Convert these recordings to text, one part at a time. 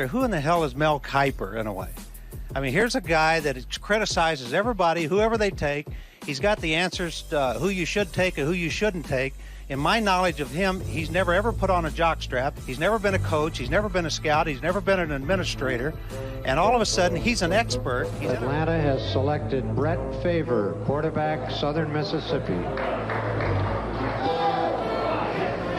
Who in the hell is Mel Kiper in a way? I mean, here's a guy that criticizes everybody, whoever they take. He's got the answers to who you should take and who you shouldn't take. In my knowledge of him, he's never ever put on a jockstrap. He's never been a coach. He's never been a scout. He's never been an administrator. And all of a sudden, he's an expert. Atlanta has selected Brett Favre, quarterback, Southern Mississippi.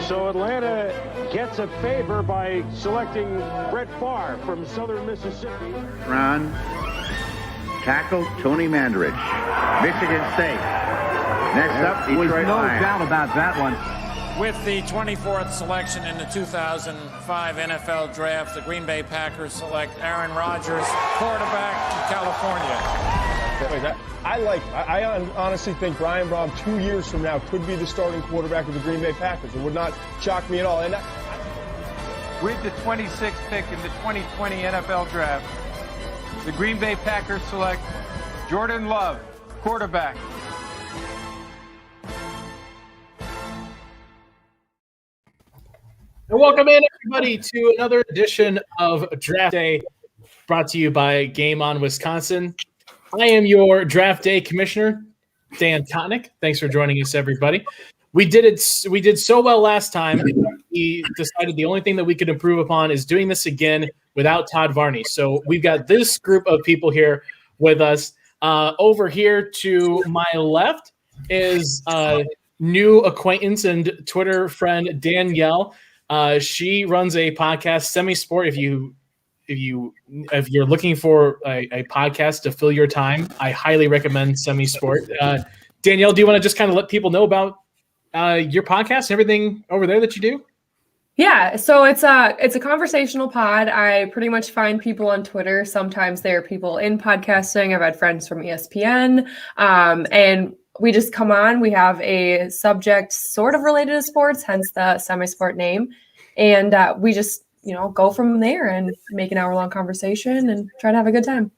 So Atlanta gets a favor by selecting Brett Favre from Southern Mississippi. Round tackle Tony Mandarich, Michigan State. Next up, Detroit Lions. No Lions. doubt about that one. With the 24th selection in the 2005 NFL Draft, the Green Bay Packers select Aaron Rodgers, quarterback from California. I honestly think Brian Brohm 2 years from now could be the starting quarterback of the Green Bay Packers. It would not shock me at all. And With the 26th pick in the 2020 NFL Draft, the Green Bay Packers select Jordan Love, quarterback. And welcome in, everybody, to another edition of Draft Day, brought to you by Game On Wisconsin. I am your Draft Day Commissioner, Dan Kotnick. Thanks for joining us, everybody. We did so well last time. We decided the only thing that we could improve upon is doing this again without Todd Varney. So we've got this group of people here with us. Over here to my left is new acquaintance and Twitter friend Danielle. She runs a podcast, Semi-Sport. If you're looking for a podcast to fill your time, I highly recommend Semi-Sport. Danielle, do you want to just kind of let people know about your podcast and everything over there that you do? Yeah, so it's a conversational pod. I pretty much find people on Twitter. Sometimes there are people in podcasting. I've had friends from ESPN, and we just come on. We have a subject sort of related to sports, hence the Semi-Sport name, and we just go from there and make an hour-long conversation and try to have a good time.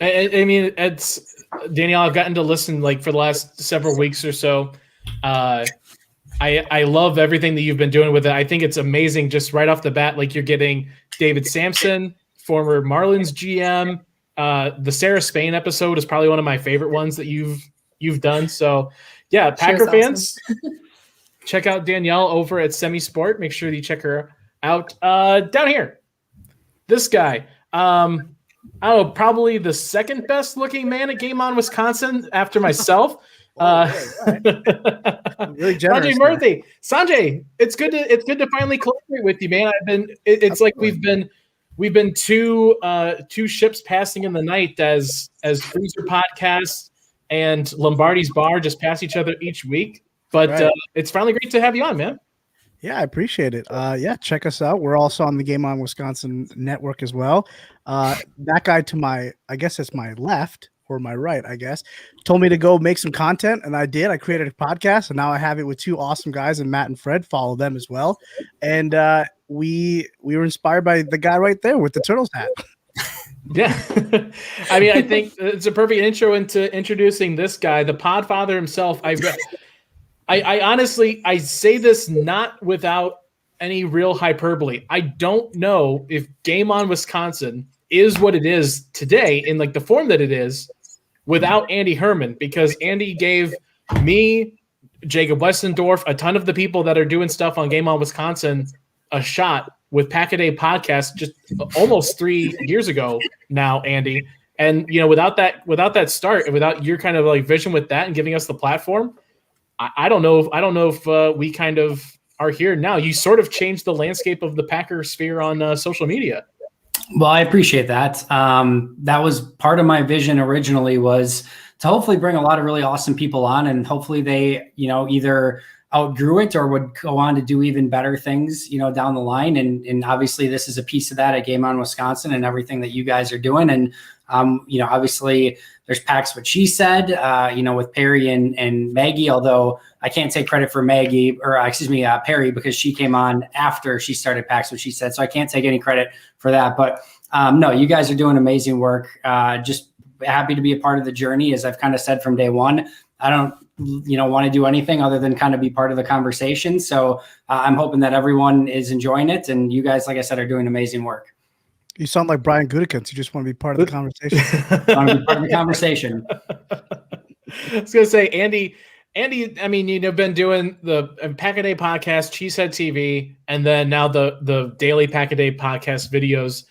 I mean, it's Danielle. I've gotten to listen for the last several weeks or so. I love everything that you've been doing with it. I think it's amazing just right off the bat. You're getting David Sampson, former Marlins GM. The Sarah Spain episode is probably one of my favorite ones that you've done. So yeah, Packer fans, check out Danielle over at Semi-Sport. Make sure that you check her out. Down here, this guy, I don't know, probably the second best looking man at Game On Wisconsin after myself. Really generous, Sanjay Murthy. Sanjay, it's good to finally collaborate with you, man. We've been two ships passing in the night as Cruiser Podcasts and Lombardi's Bar just pass each other each week. But right. It's finally great to have you on, man. Yeah, I appreciate it. Check us out. We're also on the Game On Wisconsin network as well. That guy to my, I guess it's my left or my right, I guess, told me to go make some content, and I did. I created a podcast, and now I have it with two awesome guys, and Matt and Fred. Follow them as well. And we were inspired by the guy right there with the Turtles hat. Yeah. I mean, I think it's a perfect intro into introducing this guy, the Podfather himself. I honestly, I say this not without any real hyperbole. I don't know if Game On Wisconsin is what it is today in the form that it is without Andy Herman, because Andy gave me, Jacob Westendorf, a ton of the people that are doing stuff on Game On Wisconsin a shot with Pack-A-Day podcast just almost 3 years ago now, Andy. And, without that start and without your kind of vision with that and giving us the platform, I don't know if we kind of are here now. You sort of changed the landscape of the Packer sphere on social media. Well, I appreciate that. That was part of my vision originally, was to hopefully bring a lot of really awesome people on, and hopefully they, either outgrew it or would go on to do even better things, down the line. And obviously this is a piece of that at Game On Wisconsin and everything that you guys are doing. And, obviously there's Pax What She Said, with Perry and Maggie, although I can't take credit for Maggie Perry, because she came on after she started Pax What She Said. So I can't take any credit for that, but no, you guys are doing amazing work. Just happy to be a part of the journey. As I've kind of said from day one, I don't, want to do anything other than kind of be part of the conversation. So I'm hoping that everyone is enjoying it. And you guys, like I said, are doing amazing work. You sound like Brian Gutekunst. You just want to be part of the conversation. Want to be part of the conversation. I was gonna say, Andy. I mean, you've been doing the Pack a Day podcast, Cheesehead TV, and then now the daily Pack a Day podcast videos.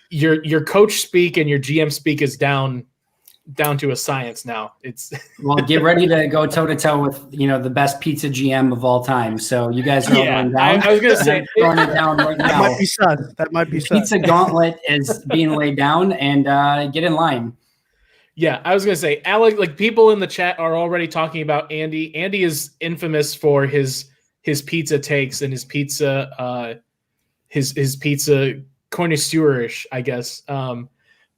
Your coach speak and your GM speak is down to a science now. It's well, get ready to go toe to toe with the best pizza GM of all time. So you guys are going down. I was gonna say throwing it down right now. That might be sus. Pizza gauntlet is being laid down, and get in line. Yeah, I was gonna say, Alec. Like, people in the chat are already talking about Andy. Andy is infamous for his pizza takes and his pizza connoisseurish, I guess.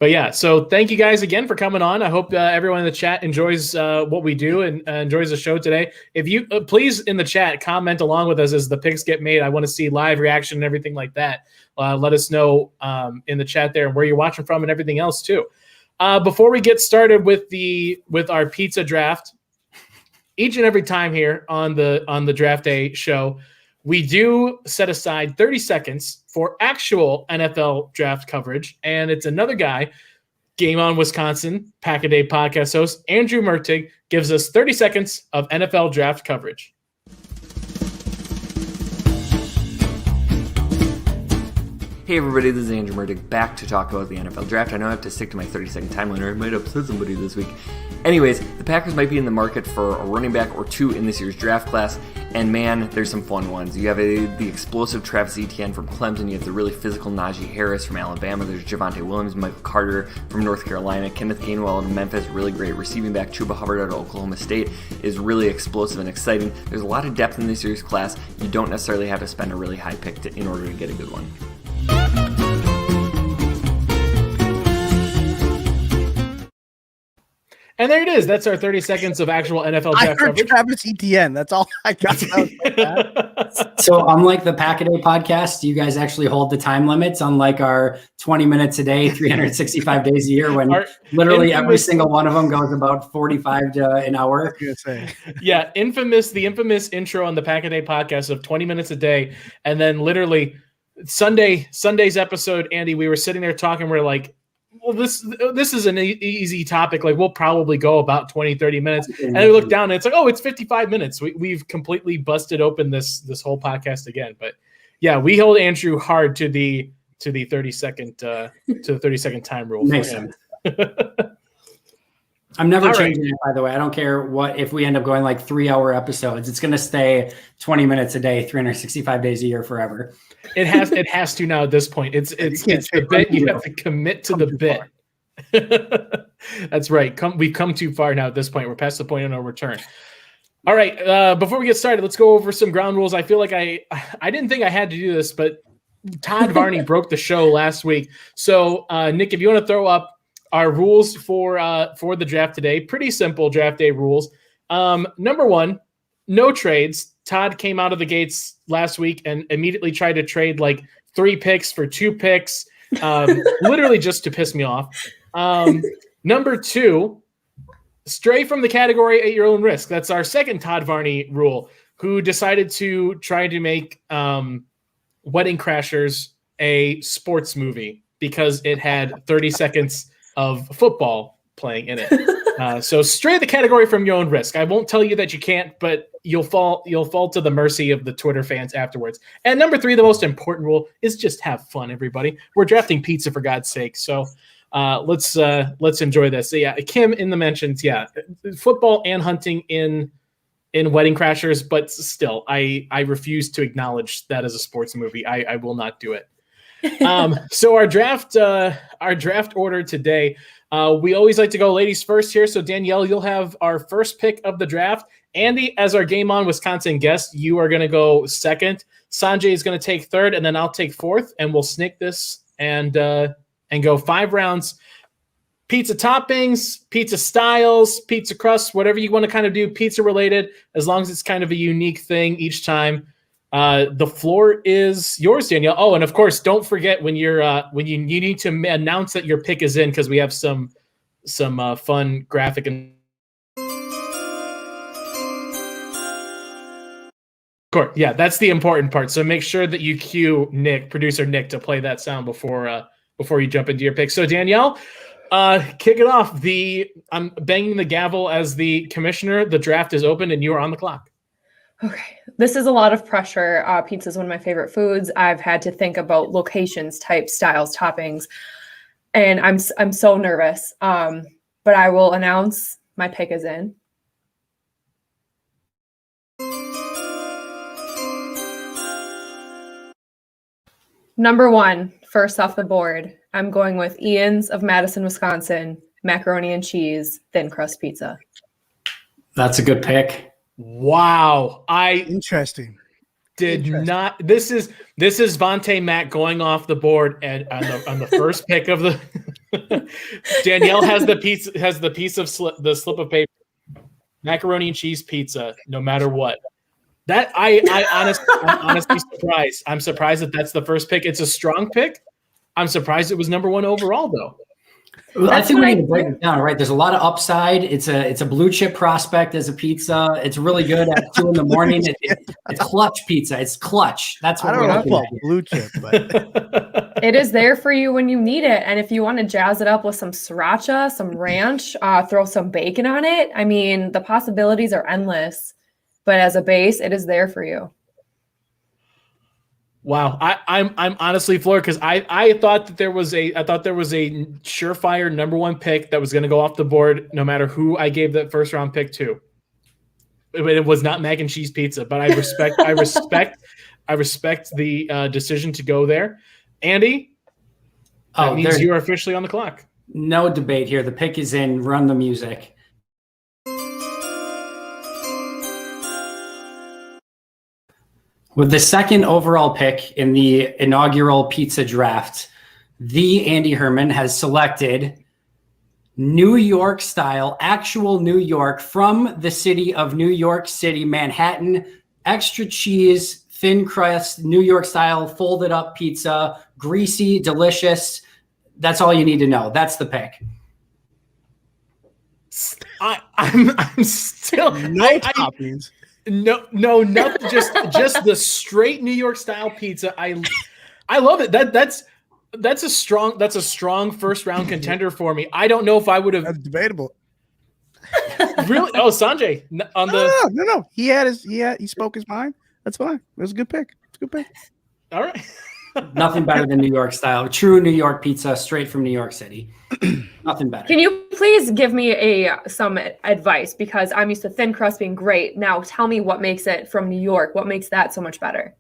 But yeah, so thank you guys again for coming on. I hope everyone in the chat enjoys what we do and enjoys the show today. If you please in the chat comment along with us as the picks get made. I want to see live reaction and everything like that. Let us know in the chat there where you're watching from and everything else too. Before we get started with our pizza draft, each and every time here on the Draft Day show, we do set aside 30 seconds for actual NFL draft coverage, and it's another guy, Game On Wisconsin, Pack a Day podcast host, Andrew Murthy, gives us 30 seconds of NFL draft coverage. Hey everybody, this is Andrew Murthy, back to talk about the NFL Draft. I know I have to stick to my 30-second timeline, or I might upset somebody this week. Anyways, the Packers might be in the market for a running back or two in this year's draft class, and man, there's some fun ones. You have the explosive Travis Etienne from Clemson, you have the really physical Najee Harris from Alabama, there's Javonte Williams, Michael Carter from North Carolina, Kenneth Gainwell out of Memphis, really great receiving back, Chuba Hubbard out of Oklahoma State is really explosive and exciting. There's a lot of depth in this year's class. You don't necessarily have to spend a really high pick in order to get a good one. And there it is. That's our 30 seconds of actual NFL draft coverage. Travis Etienne. That's all I got. So unlike the Pack a Day podcast, you guys actually hold the time limits, unlike our 20 minutes a day, 365 days a year, when literally every single one of them goes about 45 to an hour. Yeah, the infamous intro on the Pack a Day podcast of 20 minutes a day. And then literally Sunday's episode, Andy, we were sitting there talking. We're like, well, this is an easy topic. Like, we'll probably go about 20, 30 minutes. And we look down and it's like, oh, it's 55 minutes. We've completely busted open this whole podcast again. But yeah, we hold Andrew hard to the 30-second time rule for him. I'm never changing it, by the way. I don't care if we end up going like 3-hour episodes. It's going to stay 20 minutes a day, 365 days a year forever. It has to now at this point. It's the bit. You have to commit to the bit. That's right. We've come too far now at this point. We're past the point of no return. All right. Before we get started, let's go over some ground rules. I feel like I didn't think I had to do this, but Todd Varney broke the show last week. So Nick, if you want to throw up our rules for the draft today, pretty simple draft day rules. Number one, no trades. Todd came out of the gates last week and immediately tried to trade like 3 picks for 2 picks, literally just to piss me off. Number 2, stray from the category at your own risk. That's our second Todd Varney rule, who decided to try to make Wedding Crashers a sports movie because it had 30 seconds of football playing in it. So stray the category from your own risk. I won't tell you that you can't, but you'll fall to the mercy of the Twitter fans afterwards. And number 3, the most important rule is just have fun, everybody. We're drafting pizza, for God's sake. So let's enjoy this. So yeah, Kim in the mentions, yeah, football and hunting in Wedding Crashers, but still, I refuse to acknowledge that as a sports movie. I will not do it. So our draft order today, we always like to go ladies first here. So Danielle, you'll have our first pick of the draft. Andy, as our Game On Wisconsin guest, you are going to go second. Sanjay is going to take third, and then I'll take fourth, and we'll sneak this and go 5 rounds. Pizza toppings, pizza styles, pizza crusts, whatever you want to kind of do, pizza related, as long as it's kind of a unique thing each time. The floor is yours, Danielle. Oh, and of course, don't forget when you need to announce that your pick is in, because we have some fun graphic and. Yeah, that's the important part. So make sure that you cue producer Nick, to play that sound before before you jump into your pick. So Danielle, kick it off. I'm banging the gavel as the commissioner. The draft is open and you are on the clock. Okay, this is a lot of pressure. Pizza is one of my favorite foods. I've had to think about locations, types, styles, toppings, and I'm so nervous. But I will announce my pick is in. Number 1, first off the board, I'm going with Ian's of Madison, Wisconsin, macaroni and cheese, thin crust pizza. That's a good pick. Wow. Interesting. Not. This is Vontae Mack going off the board and on the first pick of the Danielle has the piece of the slip of paper. Macaroni and cheese pizza, no matter what. That I'm honestly surprised. I'm surprised that that's the first pick. It's a strong pick. I'm surprised it was number 1 overall, though. Well, I think we need to break it down, right? There's a lot of upside. It's a blue chip prospect as a pizza. It's really good at 2 a.m. It's clutch pizza. It's clutch. That's what we're looking at. Blue chip, but it is there for you when you need it. And if you want to jazz it up with some sriracha, some ranch, throw some bacon on it. I mean, the possibilities are endless. But as a base, it is there for you. Wow, I'm honestly floored because I thought there was a surefire number 1 pick that was going to go off the board no matter who I gave that first round pick to. It was not mac and cheese pizza, but I respect the decision to go there. Andy, that means you are officially on the clock. No debate here. The pick is in. Run the music. With the second overall pick in the inaugural pizza draft, the Andy Herman has selected New York style, actual New York, from the city of New York City, Manhattan, extra cheese, thin crust, New York style, folded up pizza, greasy, delicious. That's all you need to know. That's the pick. I'm still toppings. No, nothing. Just the straight New York style pizza. I love it. That's a strong first round contender for me. I don't know if I would have. That's debatable. Really? Oh, Sanjay on the. No. He spoke his mind. That's fine. It was a good pick. It's a good pick. All right. Nothing better than New York style. True New York pizza, straight from New York City. Nothing better. Can you please give me some advice? Because I'm used to thin crust being great. Now tell me what makes it from New York. What makes that so much better?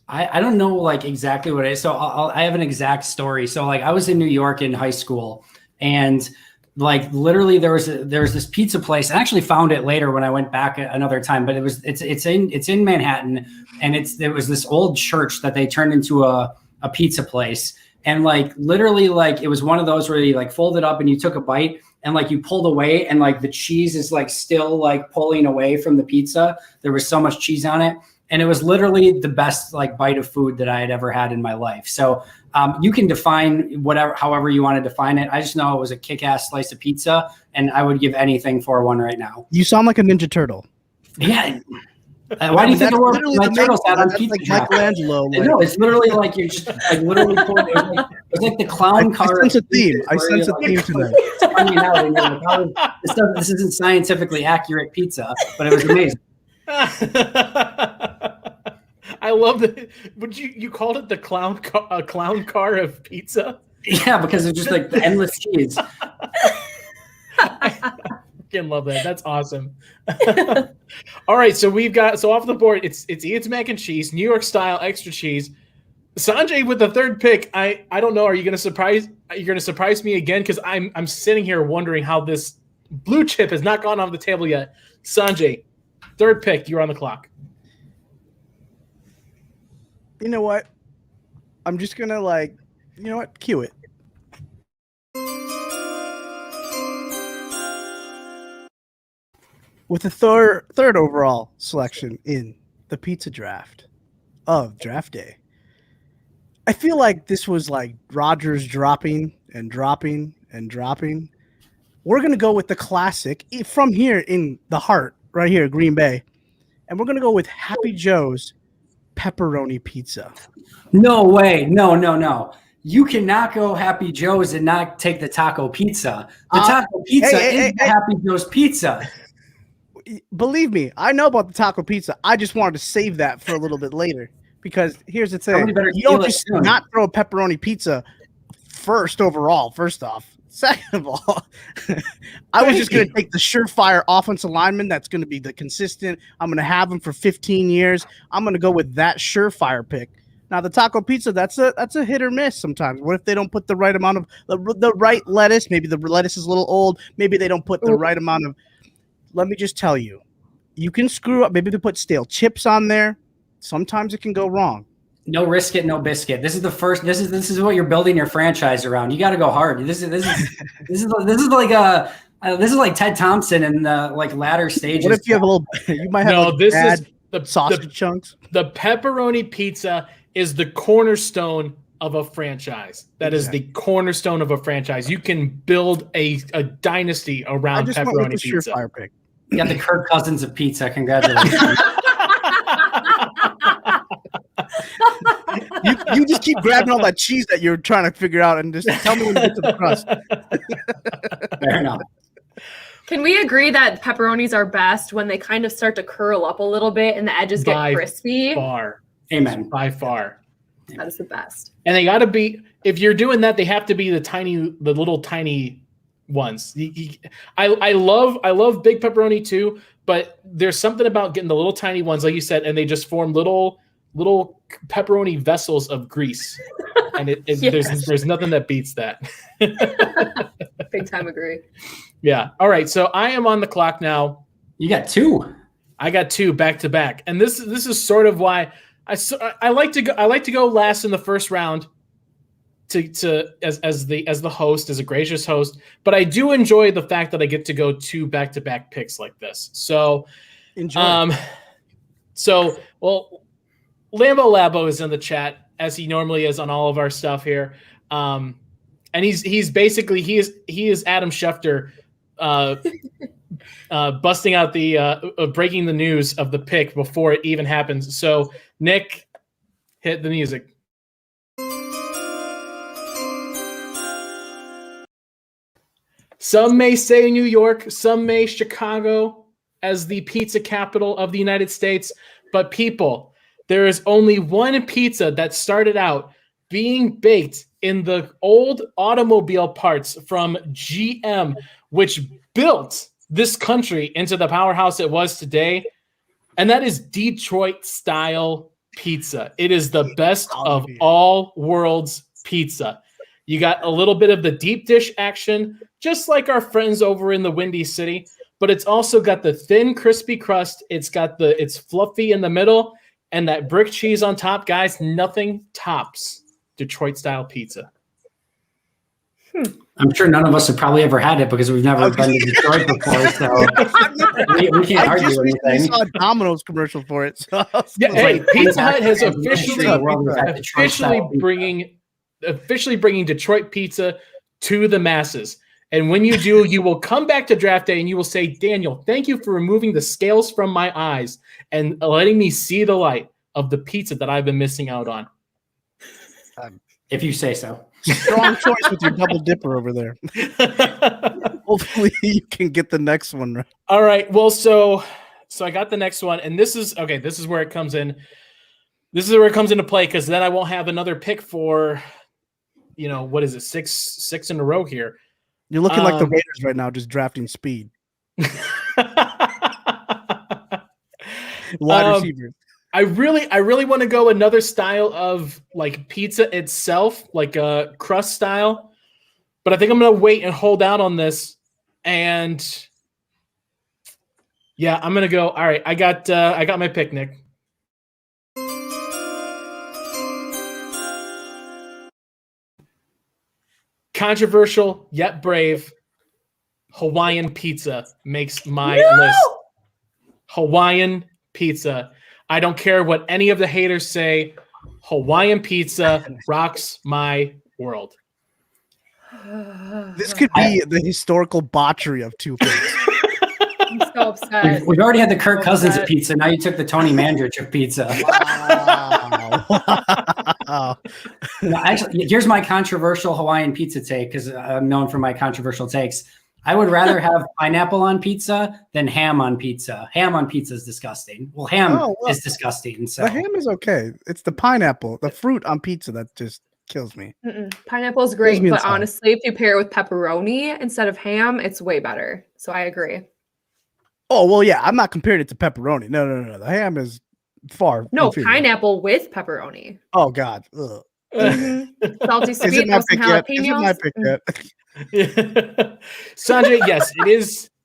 I don't know like exactly what it is. So I have an exact story. So like I was in New York in high school, and like literally there was this pizza place. I actually found it later when I went back another time, but it's in Manhattan, and there was this old church that they turned into a pizza place. And like literally like it was one of those where you like fold it up and you took a bite and like you pulled away and like the cheese is like still like pulling away from the pizza. There was so much cheese on it. And it was literally the best like bite of food that I had ever had in my life. So you can define however you want to define it. I just know it was a kick-ass slice of pizza, and I would give anything for one right now. You sound like a Ninja Turtle. Yeah. Why do you think my turtles had on pizza? Like Michelangelo. No, it's literally like you're just like literally pulling. It's like the clown car. I sense a theme. I sense a theme tonight. This isn't scientifically accurate pizza, but it was amazing. I love that. Would you called it the clown car of pizza? Yeah, because it's just like the endless cheese. I fucking love that. That's awesome. All right, so we've got off the board. It's Ian's mac and cheese, New York style, extra cheese. Sanjay with the third pick. I don't know. Are you going to surprise? You're going to surprise me again because I'm sitting here wondering how this blue chip has not gone off the table yet. Sanjay, third pick. You're on the clock. You know what? I'm just going to cue it. With the third overall selection in the pizza draft of draft day, I feel like this was like Rodgers dropping and dropping and dropping. We're going to go with the classic from here in the heart, right here, Green Bay. And we're going to go with Happy Joe's pepperoni pizza. No way. No. You cannot go Happy Joe's and not take the taco pizza. The taco pizza is the Happy Joe's pizza. Believe me, I know about the taco pizza. I just wanted to save that for a little bit later because here's the thing: you don't just not throw a pepperoni pizza first overall. First off, second of all, I was just going to take the surefire offensive lineman that's going to be the consistent. I'm going to have him for 15 years. I'm going to go with that surefire pick. Now the taco pizza, that's a hit or miss sometimes. What if they don't put the right amount of the right lettuce? Maybe the lettuce is a little old. Maybe they don't put the right amount of. Let me just tell you, you can screw up. Maybe they put stale chips on there. Sometimes it can go wrong. No risk it, no biscuit. This is the first. This is what you're building your franchise around. You got to go hard. This is like Ted Thompson in the like latter stages. What if you have a little? You might have this is the sausage chunks. The pepperoni pizza is the cornerstone of a franchise. That is the cornerstone of a franchise. You can build a dynasty around pepperoni pizza. Pick. You got the Kirk Cousins of pizza. Congratulations. You just keep grabbing all that cheese that you're trying to figure out and just tell me when you get to the crust. Fair enough. Can we agree that pepperonis are best when they kind of start to curl up a little bit and the edges get crispy? By far. Amen. By far. That is the best. And they got to be, if you're doing that, they have to be the little tiny ones. I love big pepperoni too, but there's something about getting the little tiny ones, like you said, and they just form little pepperoni vessels of grease. And there's nothing that beats that. Big time agree. Yeah. All right. So I am on the clock now. You got two. I got two back to back, and this is sort of why I like to go last in the first round as the host, as a gracious host, but I do enjoy the fact that I get to go two back to back picks like this. So enjoy. Lambo Labo is in the chat as he normally is on all of our stuff here, and he's basically he is Adam Schefter. Busting out the breaking the news of the pick before it even happens. So Nick, hit the music. Some may say New York, some may Chicago as the pizza capital of the United States, but people, there is only one pizza that started out being baked in the old automobile parts from GM, which built this country into the powerhouse it was today, and that is Detroit-style pizza. It is the best of all worlds pizza. You got a little bit of the deep dish action, just like our friends over in the Windy City, but it's also got the thin, crispy crust. It's fluffy in the middle, and that brick cheese on top. Guys, nothing tops Detroit-style pizza. I'm sure none of us have probably ever had it because we've never been to Detroit before, so we can't argue anything. I saw a Domino's commercial for it. So Pizza Hut has officially bringing Detroit pizza to the masses. And when you do, you will come back to draft day and you will say, Daniel, thank you for removing the scales from my eyes and letting me see the light of the pizza that I've been missing out on. If you say so. Strong choice with your double dipper over there. Hopefully you can get the next one right. All right. Well, so I got the next one, and this is where it comes in. This is where it comes into play, because then I won't have another pick for, what is it, six in a row here. You're looking like the Raiders right now, just drafting speed. Wide receivers. I really want to go another style of like pizza itself, like a crust style, but I think I'm going to wait and hold out on this. And yeah, I'm going to go. All right. I got my pick, Nick. Controversial yet brave. Hawaiian pizza makes my list. Hawaiian pizza. I don't care what any of the haters say. Hawaiian pizza rocks my world. This could be the historical botchery of two picks. I'm so upset. We've already had the Kirk Cousins of pizza. Now you took the Tony Mandrich of pizza. Wow. No, actually, here's my controversial Hawaiian pizza take, because I'm known for my controversial takes. I would rather have pineapple on pizza than ham on pizza. Ham on pizza is disgusting. Well, ham is disgusting. So the ham is okay. It's the pineapple, the fruit on pizza that just kills me. Pineapple is great, but honestly, if you pair it with pepperoni instead of ham, it's way better. So I agree. Oh, well, yeah, I'm not comparing it to pepperoni. No. The ham is far inferior. Pineapple with pepperoni. Oh, God. Ugh. Salty sweet. Is it my pick yet? Is it my pick yet? Sanjay, yes,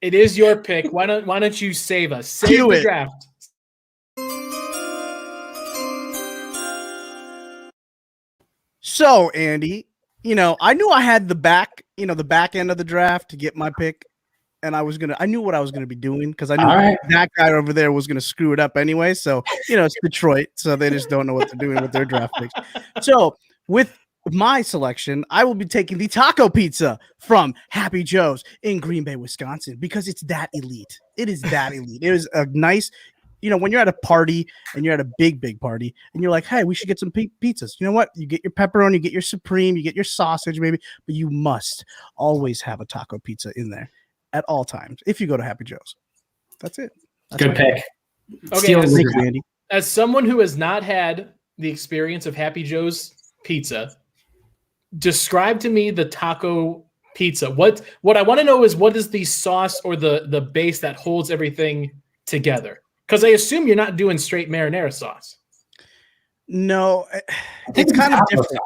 it is your pick. Why don't you save us? Save the draft. So, Andy, I knew I had the back end of the draft to get my pick, and I knew what I was gonna be doing, because I knew that guy over there was gonna screw it up anyway. So, it's Detroit, so they just don't know what they're doing with their draft picks. So, with my selection, I will be taking the taco pizza from Happy Joe's in Green Bay, Wisconsin, because it's that elite. It is that elite. It is a nice, when you're at a party and you're at a big party and you're like, hey, we should get some pizzas. You know what? You get your pepperoni, you get your supreme, you get your sausage maybe, but you must always have a taco pizza in there at all times if you go to Happy Joe's. That's it. That's good pick. Okay, as someone who has not had the experience of Happy Joe's pizza, describe to me the taco pizza. What I want to know is, what is the sauce or the base that holds everything together? Because I assume you're not doing straight marinara sauce. No, it's kind of different.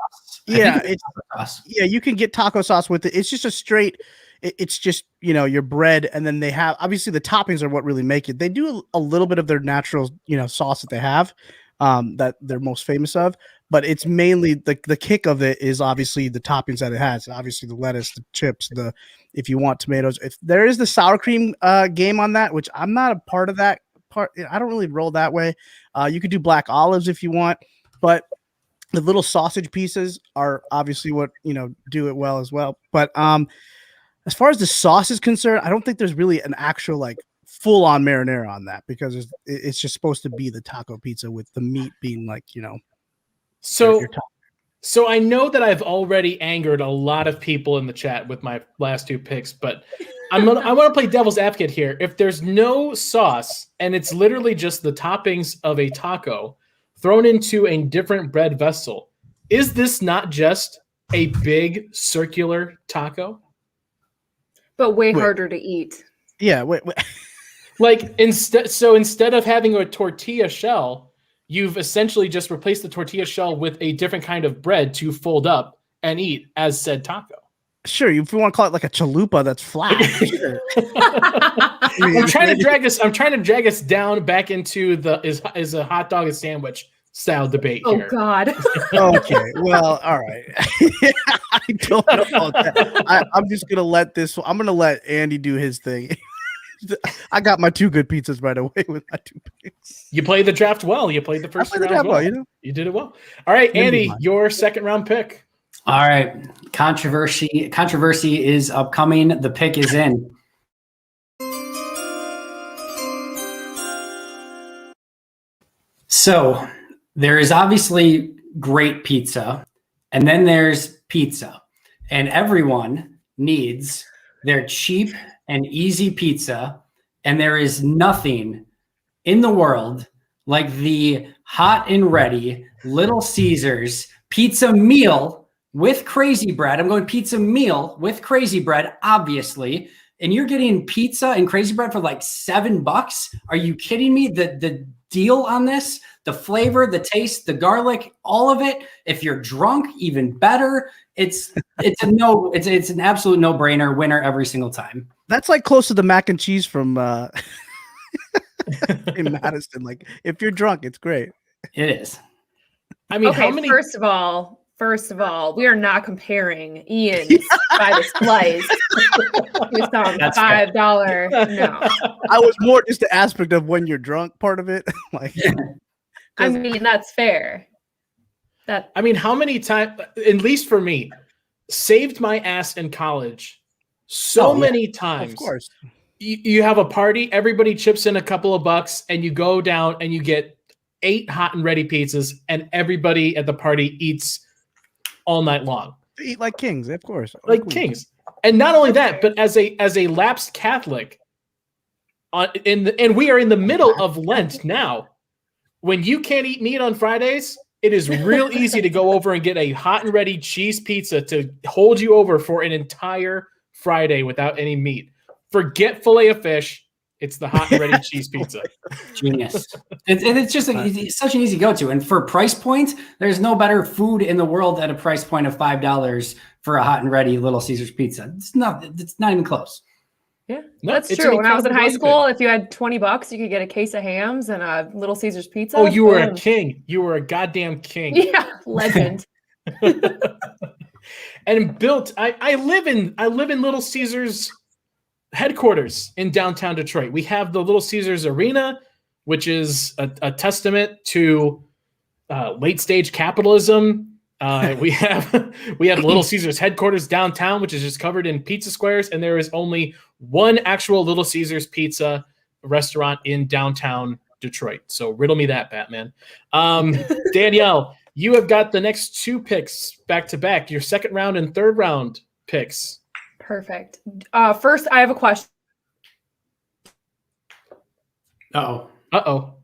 Yeah, you can get taco sauce with it. It's just a straight. It's just your bread, and then they have, obviously the toppings are what really make it. They do a little bit of their natural sauce that they have, that they're most famous of. But it's mainly the kick of it is obviously the toppings that it has. Obviously the lettuce, the chips, if you want tomatoes. If there is the sour cream game on that, which I'm not a part of that part. I don't really roll that way. You could do black olives if you want, but the little sausage pieces are obviously what do it well as well. But as far as the sauce is concerned, I don't think there's really an actual full on marinara on that, because it's just supposed to be the taco pizza with the meat being So I know that I've already angered a lot of people in the chat with my last two picks, but I want to play devil's advocate here. If there's no sauce and it's literally just the toppings of a taco thrown into a different bread vessel, is this not just a big circular taco? But way harder to eat. Yeah, wait. Instead of having a tortilla shell, you've essentially just replaced the tortilla shell with a different kind of bread to fold up and eat as said taco. Sure, if you want to call it a chalupa that's flat. Sure. I'm trying to drag us down back into is a hot dog a sandwich style debate here. Oh God. Okay, well, all right. I don't know about that. I'm just gonna let Andy do his thing. I got my two good pizzas right away with my two picks. You played the draft well. You played the first round well. You did it well. All right, Andy, your second round pick. All right. Controversy is upcoming. The pick is in. So there is obviously great pizza, and then there's pizza. And everyone needs their cheap and easy pizza, and there is nothing in the world like the hot and ready Little Caesars pizza meal with crazy bread. I'm going pizza meal with crazy bread, obviously. And you're getting pizza and crazy bread for $7. Are you kidding me? The deal on this, the flavor, the taste, the garlic, all of it. If you're drunk, even better. It's an absolute no-brainer, winner every single time. That's close to the mac and cheese from in Madison. If you're drunk, it's great. It is. I mean, okay, first of all, we are not comparing Ian's by the slice with some $5. No. I was more just the aspect of when you're drunk part of it. I mean, that's fair. How many times, at least for me, saved my ass in college many times. Of course. you have a party, everybody chips in a couple of bucks, and you go down and you get 8 hot and ready pizzas, and everybody at the party eats all night long. They eat like kings, of course. Like kings. And not only that, but as a lapsed Catholic, and we are in the middle of Lent now. When you can't eat meat on Fridays, it is real easy to go over and get a hot and ready cheese pizza to hold you over for an entire Friday without any meat. Forget filet of fish. It's the hot and ready cheese pizza. Genius. And it's just it's such an easy go-to. And for price point, there's no better food in the world at a price point of $5 for a hot and ready Little Caesars pizza. It's not even close. Yeah, No, that's it's true. an When I was in high incredible school, if you had $20, you could get a case of hams and a Little Caesars pizza. Oh, you were a Boom. king. You were a goddamn king. Yeah, legend. And built. I live in Little Caesars headquarters in downtown Detroit. We have the Little Caesars Arena, which is a testament to late stage capitalism. We have Little Caesars headquarters downtown, which is just covered in pizza squares, and there is only one actual Little Caesars pizza restaurant in downtown Detroit. So riddle me that, Batman. Danielle, you have got the next 2 picks back to back. Your second round and third round picks. Perfect. First, I have a question. Uh-oh.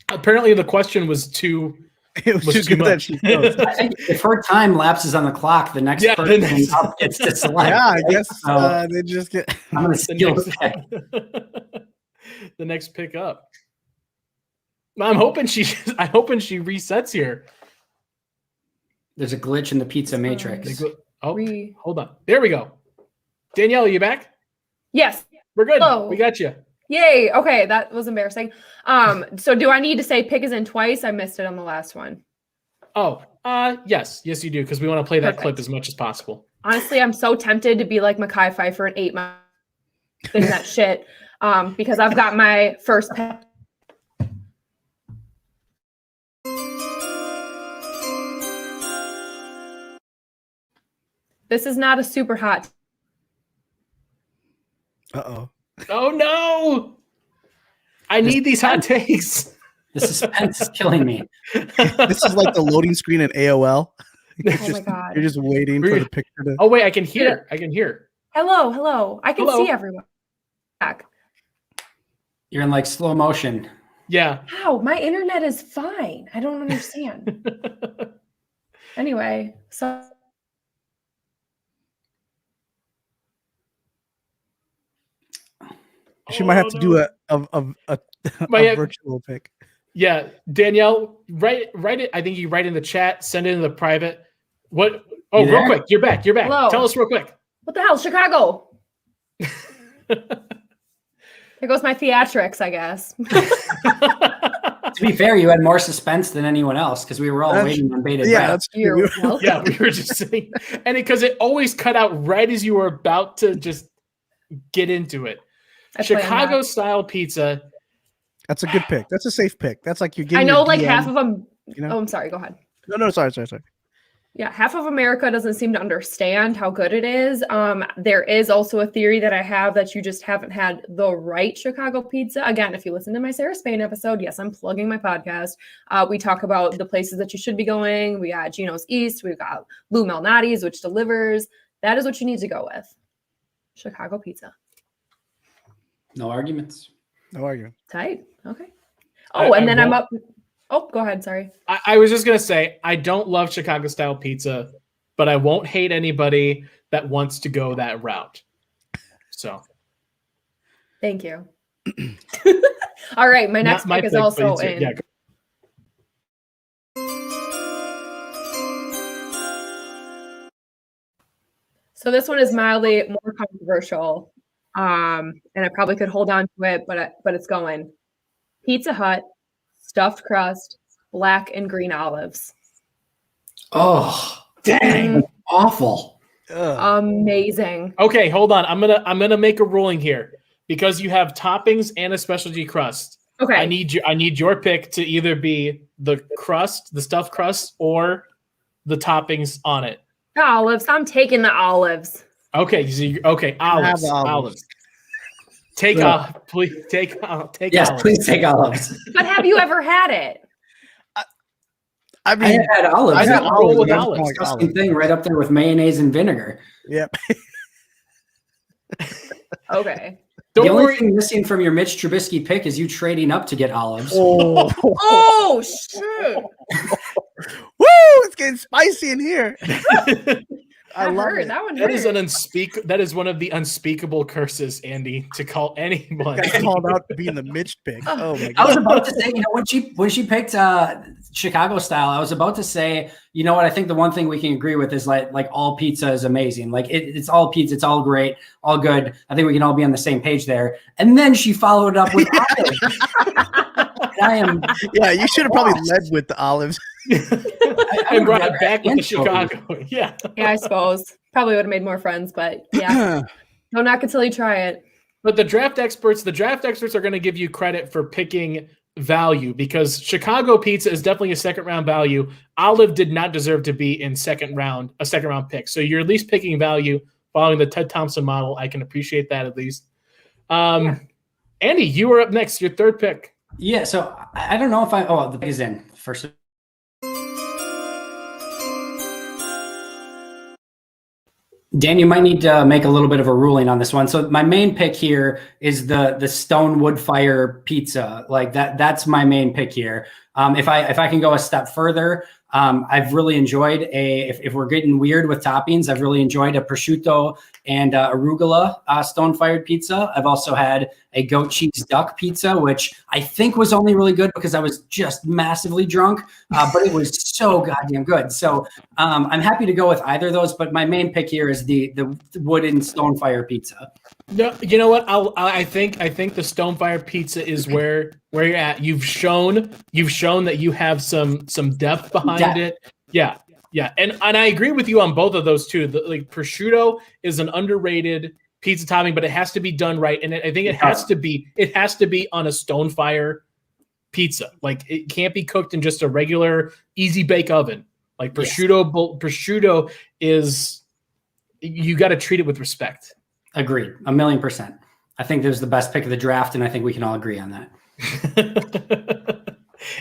Apparently, the question was too. It was too much. If her time lapses on the clock, the next person up gets to select. Yeah, I guess they just get. I'm going to steal the pick. The next pick up. I'm hoping she resets here. There's a glitch in the pizza matrix. Hold on. There we go. Danielle, are you back? Yes. We're good. Hello. We got you. Yay. Okay, that was embarrassing. So do I need to say pick is in twice? I missed it on the last one. Oh, yes, you do, because we want to play that Perfect. clip as much as possible. Honestly, I'm so tempted to be like Mekhi Phifer and 8 Mile in that shit. Because I've got my first pick. This is not a super hot. Uh-oh. Oh no! I need these hot takes. The suspense is killing me. This is like the loading screen at AOL. My God. You're just waiting for the picture to. Oh wait, I can hear. I can hear. Hello. I can see everyone. Back. You're in like slow motion. Yeah. Wow, my internet is fine. I don't understand. Anyway, so. She might have to do a virtual pick. Yeah, Danielle, write it. I think you write in the chat, send it in the private. What? Oh, real quick, you're back. Hello. Tell us real quick. What the hell, Chicago? There goes my theatrics, I guess. To be fair, you had more suspense than anyone else because we were all waiting on bated breath. That's true. Yeah, we were just saying, and because it always cut out right as you were about to just get into it. Chicago style pizza. That's a good pick. That's a safe pick. That's like you're giving. I know, your like DM, half of them. You know? Oh, I'm sorry. Go ahead. No, sorry. Yeah, half of America doesn't seem to understand how good it is. There is also a theory that I have that you just haven't had the right Chicago pizza. Again, if you listen to my Sarah Spain episode, yes, I'm plugging my podcast. We talk about the places that you should be going. We got Gino's East. We've got Lou Malnati's, which delivers. That is what you need to go with. Chicago pizza. No arguments. Tight. Okay. Oh, and then I'm up. Oh, go ahead. Sorry. I was just going to say, I don't love Chicago style pizza, but I won't hate anybody that wants to go that route. So. Thank you. All right. My next pick is also in. Yeah. So this one is mildly more controversial. And I probably could hold on to it, but it's going. Pizza Hut, stuffed crust, black and green olives. Oh, dang. Awful. Amazing. Okay, hold on. I'm gonna make a ruling here because you have toppings and a specialty crust. Okay. I need your pick to either be the crust, the stuffed crust, or the toppings on it. The olives. I'm taking the olives. Okay, olives. Take please take Yes, olives. please take olives. But have you ever had it? I had olives. I had roll with olives. Disgusting thing right up there with mayonnaise and vinegar. Yep. Okay. The only thing missing from your Mitch Trubisky pick is you trading up to get olives. Oh shit! Woo! It's getting spicy in here. I love it. That one hurt. That is one of the unspeakable curses, Andy, to call anyone. Got called out to being the Mitch pick. Oh my god! I was about to say, when she picked Chicago style, I was about to say, you know what? I think the one thing we can agree with is like all pizza is amazing. Like it's all pizza, it's all great, all good. I think we can all be on the same page there. And then she followed up with olives. Yeah, you should have probably led with the olives. I brought it back with the Chicago. Yeah, I suppose probably would have made more friends, but yeah, don't knock until you try it. But the draft experts are going to give you credit for picking value because Chicago pizza is definitely a second round value. Olive did not deserve to be in a second round pick. So you're at least picking value following the Ted Thompson model. I can appreciate that at least. Andy, you are up next. Your third pick. Yeah, so I don't know if the pick is in first. Dan, you might need to make a little bit of a ruling on this one. So my main pick here is the stone wood fire pizza. Like that's my main pick here. If I can go a step further, I've really enjoyed if we're getting weird with toppings, I've really enjoyed a prosciutto and arugula stone-fired pizza. I've also had a goat cheese duck pizza, which I think was only really good because I was just massively drunk, but it was so goddamn good. So I'm happy to go with either of those, but my main pick here is the wooden stone-fire pizza. No, you know what? I think the stone-fired pizza is where you're at. You've shown that you have some depth behind it. Yeah. And I agree with you on both of those too. Prosciutto is an underrated pizza topping, but it has to be done right. And I think it has to be on a stone fire pizza. Like it can't be cooked in just a regular easy bake oven. Like prosciutto is, you got to treat it with respect. Agreed. 1,000,000%. I think there's the best pick of the draft, and I think we can all agree on that.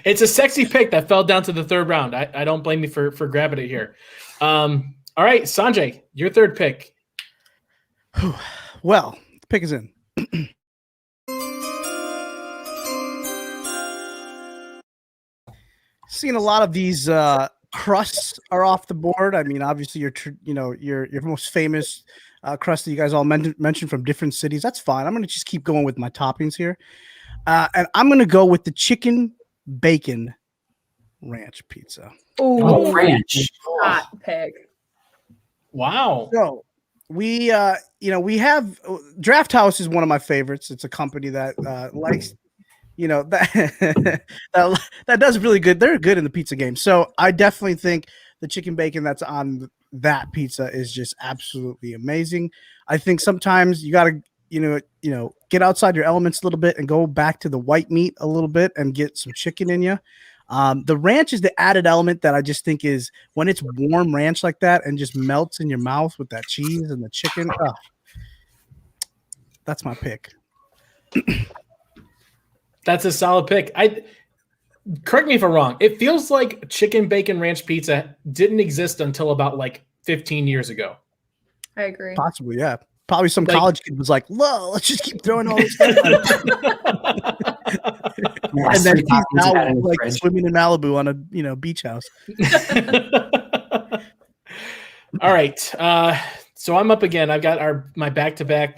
It's a sexy pick that fell down to the third round. I don't blame you for grabbing it here. All right, Sanjay, your third pick. Well, the pick is in. Seeing a lot of these crusts are off the board. I mean, obviously, your most famous crust that you guys all mentioned from different cities. That's fine. I'm going to just keep going with my toppings here. And I'm going to go with the chicken bacon ranch pizza. Oh, ranch. Hot pick. Wow. So we have Draft House is one of my favorites. It's a company that likes, that does really good. They're good in the pizza game. So I definitely think the chicken bacon that's on that pizza is just absolutely amazing. I think sometimes you got to, get outside your elements a little bit and go back to the white meat a little bit and get some chicken in you. The ranch is the added element that I just think is when it's warm ranch like that and just melts in your mouth with that cheese and the chicken. That's my pick. That's a solid pick. Correct me if I'm wrong. It feels like chicken bacon ranch pizza didn't exist until about 15 years ago. I agree. Possibly, yeah. Probably some college kid was like, "Whoa, let's just keep throwing all this stuff." And then he's now swimming in Malibu on a beach house. All right, so I'm up again. I've got my back-to-back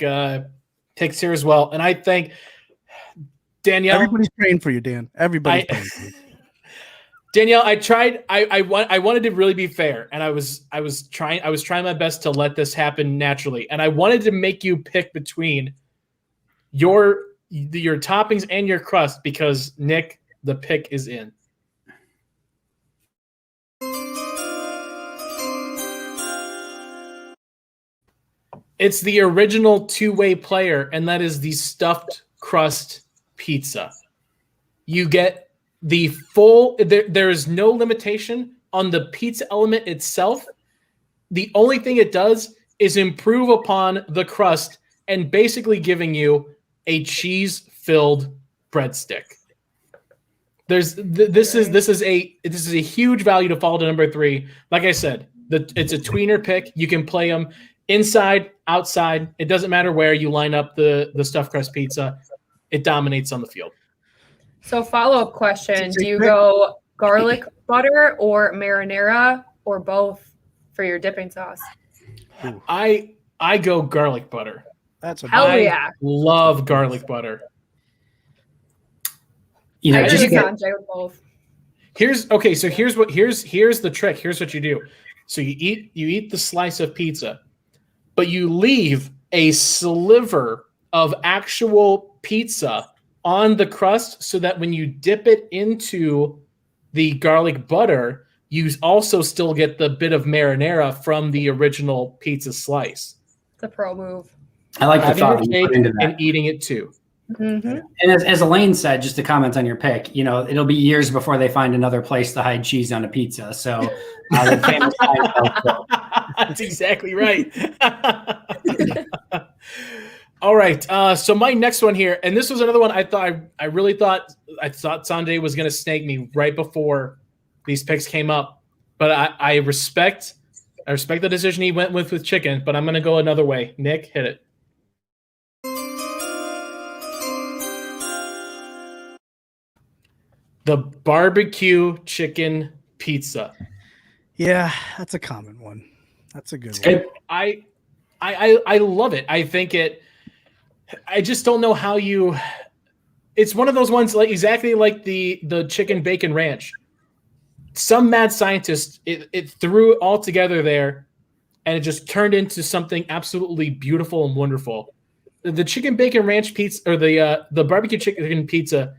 picks here as well, and I think Danielle. Everybody's praying for you, Dan. Everybody's praying for you. Danielle, I tried. I wanted to really be fair, and I was trying my best to let this happen naturally, and I wanted to make you pick between your toppings and your crust because Nick, the pick is in. It's the original two-way player, and that is the stuffed crust pizza. You get the full, there is no limitation on the pizza element itself. The only thing it does is improve upon the crust and basically giving you a cheese-filled breadstick. This is a huge value to fall to number 3. Like I said, it's a tweener pick. You can play them inside, outside. It doesn't matter where you line up the stuffed crust pizza. It dominates on the field. So follow-up question, do you go garlic butter or marinara or both for your dipping sauce? I go garlic butter. That's a Hell yeah. I love garlic butter. You know, just Sanjay with both. Here's the trick. Here's what you do. So you eat the slice of pizza, but you leave a sliver of actual pizza on the crust so that when you dip it into the garlic butter, you also still get the bit of marinara from the original pizza slice. It's a pro move. I like the thought and eating it too. Mm-hmm. And as Elaine said, just to comment on your pick, you know, it'll be years before they find another place to hide cheese on a pizza. So the famous that's exactly right. All right. So my next one here, and this was another one I thought Sanjay was going to snake me right before these picks came up, but I respect the decision he went with chicken, but I'm going to go another way. Nick, hit it. The barbecue chicken pizza. Yeah, that's a common one. That's a good one. I love it. I think I just don't know how it's one of those ones exactly like the chicken bacon ranch. Some mad scientist it threw it all together there, and it just turned into something absolutely beautiful and wonderful. The chicken bacon ranch pizza, or the barbecue chicken pizza,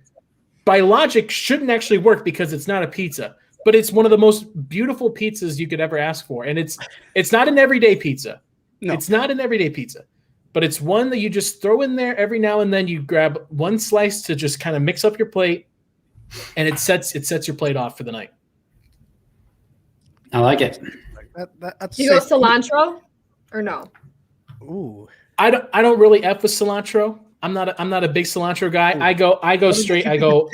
by logic shouldn't actually work because it's not a pizza, but it's one of the most beautiful pizzas you could ever ask for. And it's not an everyday pizza. No. It's not an everyday pizza, but it's one that you just throw in there every now and then. You grab one slice to just kind of mix up your plate, and it sets your plate off for the night. I like it. Do you go cilantro or no? Ooh. I don't really F with cilantro. I'm not a big cilantro guy. Ooh. I go straight. I go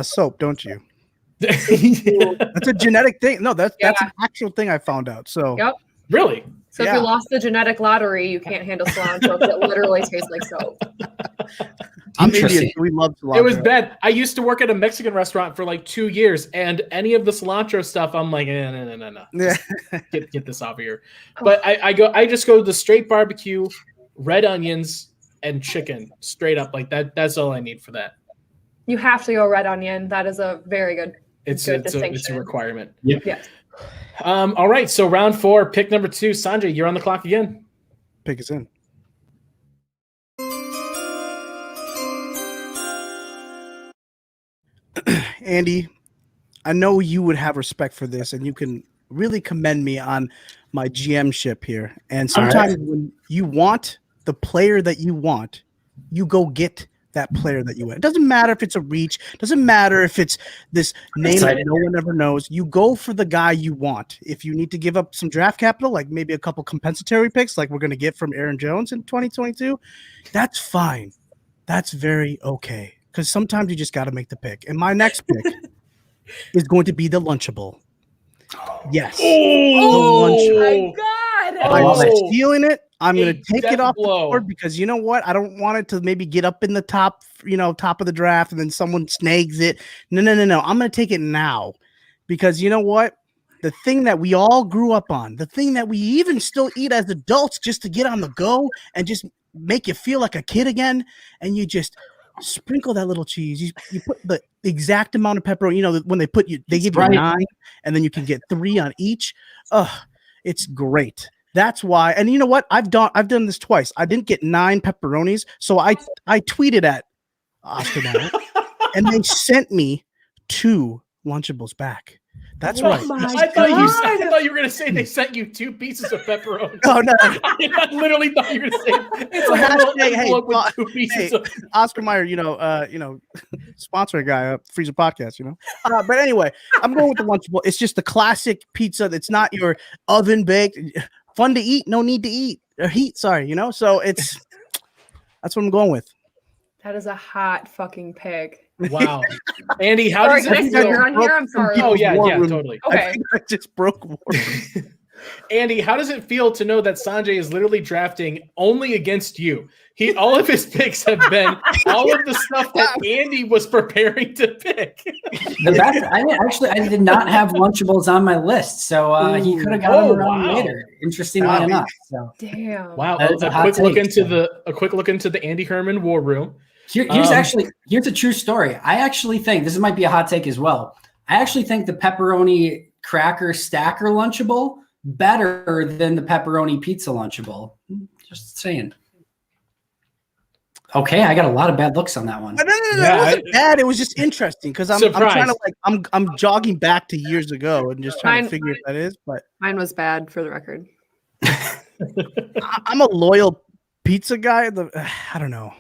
soap, don't you? That's a genetic thing. No, that's an actual thing I found out. So yep. Really? So if you lost the genetic lottery, you can't handle cilantro because it literally tastes like soap. I'm Indian. We love cilantro. It was bad. I used to work at a Mexican restaurant for like 2 years, and any of the cilantro stuff, I'm like, no. Yeah. Get this off of here. But I just go the straight barbecue, red onions, and chicken straight up like that. That's all I need for that. You have to go red onion. That is a very good. It's a requirement. Yep. Yes. All right. So round 4, pick number 2. Sanjay, you're on the clock again. Pick us in. Andy, I know you would have respect for this, and you can really commend me on my GM-ship here. And sometimes when you want the player that you want, you go get that player that you want. It doesn't matter if it's a reach. Doesn't matter if it's this name that no one ever knows. You go for the guy you want. If you need to give up some draft capital, like maybe a couple compensatory picks like we're going to get from Aaron Jones in 2022, that's fine. That's very okay. Because sometimes you just got to make the pick. And my next pick is going to be the Lunchable. Yes. Oh my God. I'm stealing it. I'm going to take it off the board because you know what? I don't want it to maybe get up in the top of the draft and then someone snags it. No. I'm going to take it now because you know what? The thing that we all grew up on, the thing that we even still eat as adults just to get on the go and just make you feel like a kid again. And you just sprinkle that little cheese. You put the exact amount of pepperoni. You know, when they give you 9 and then you can get 3 on each. It's great. That's why. And you know what? I've done this twice. I didn't get 9 pepperonis, so I tweeted at Oscar Mayer, and they sent me 2 Lunchables back. That's right. I thought you were going to say they sent you 2 pieces of pepperoni. Oh no! I literally thought you were going to say it's a 2 pieces of Oscar Mayer. Sponsor guy, Freezer Podcast. But anyway, I'm going with the Lunchable. It's just the classic pizza. That's not your oven baked. fun to eat, no need to eat or heat. Sorry, you know. So that's what I'm going with. That is a hot fucking pick. Wow. Andy, how does it feel? You're on here? I'm sorry. Oh, yeah, totally. Okay. I think I just broke War Room. Andy, how does it feel to know that Sanjay is literally drafting only against you? All of his picks have been all of the stuff that Andy was preparing to pick. The best, I did not have Lunchables on my list, so he could have got them around later. Interestingly enough. So. Damn. Wow. A quick look into the Andy Herman War Room. Here's a true story. I actually think this might be a hot take as well. I actually think the pepperoni cracker stacker Lunchable better than the pepperoni pizza Lunchable. Just saying. Okay, I got a lot of bad looks on that one. No, it wasn't bad. It was just interesting because I'm trying to I'm jogging back to years ago and just trying to figure if that is. But mine was bad for the record. I'm a loyal pizza guy. I don't know.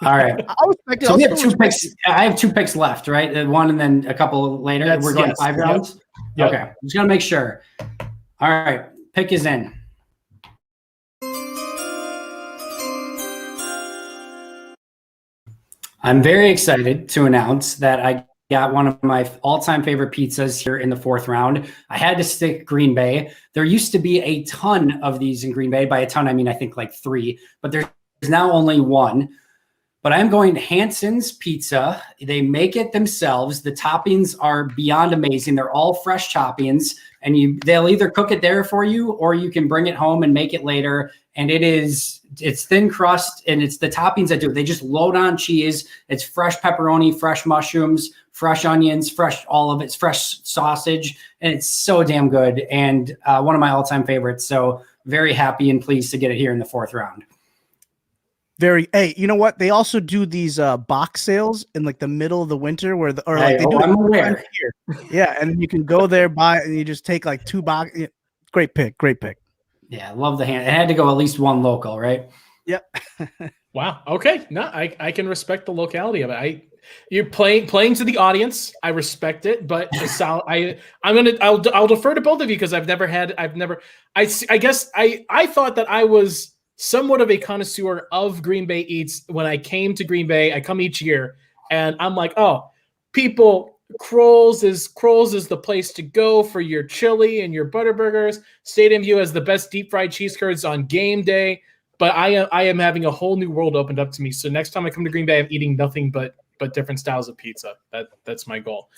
All right. So we have 2 picks. I have 2 picks left, right? One and then a couple later. We're going 5 rounds. Yep. Okay. I'm just gonna make sure. All right. Pick is in. I'm very excited to announce that I got one of my all-time favorite pizzas here in the 4th round. I had to stick Green Bay. There used to be a ton of these in Green Bay. By a ton, I mean I think like 3, but there's now only 1. But I'm going Hanson's Pizza. They make it themselves. The toppings are beyond amazing. They're all fresh toppings, and they'll either cook it there for you or you can bring it home and make it later. And it's thin crust, and it's the toppings that do it. They just load on cheese. It's fresh pepperoni, fresh mushrooms, fresh onions, all of it's fresh sausage, and it's so damn good. And one of my all-time favorites. So very happy and pleased to get it here in the 4th round. Hey, you know what? They also do these box sales in like the middle of the winter I'm aware. Yeah, and you can go there, buy, and you just take like 2 boxes. Great pick. Yeah, I love the hand. It had to go at least 1 local, right? Yep. Wow. Okay. No, I can respect the locality of it. You're playing to the audience. I respect it, but I'll defer to both of you because I guess I thought that I was somewhat of a connoisseur of Green Bay eats when I came to Green Bay. I come each year and I'm like, Kroll's is the place to go for your chili and your butter burgers. Stadium View has the best deep fried cheese curds on game day. But I am having a whole new world opened up to me. So next time I come to Green Bay, I'm eating nothing but different styles of pizza. That's my goal.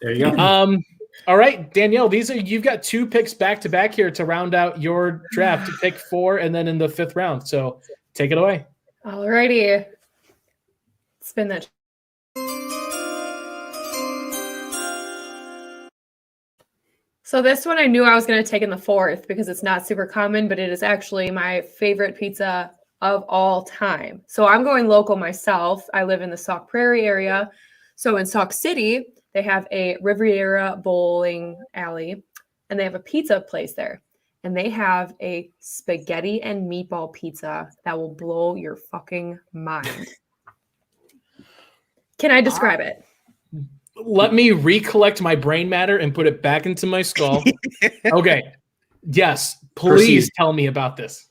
There you go. All right, Danielle, you've got 2 picks back to back here to round out your draft. To pick 4 and then in the 5th round. So take it away. All righty. Spin that. So this one I knew I was going to take in the 4th because it's not super common, but it is actually my favorite pizza of all time. So I'm going local myself. I live in the Sauk Prairie area. So in Sauk City, they have a Riviera bowling alley, and they have a pizza place there. And they have a spaghetti and meatball pizza that will blow your fucking mind. Can I describe it? Let me recollect my brain matter and put it back into my skull. Okay. Yes. Please tell me about this.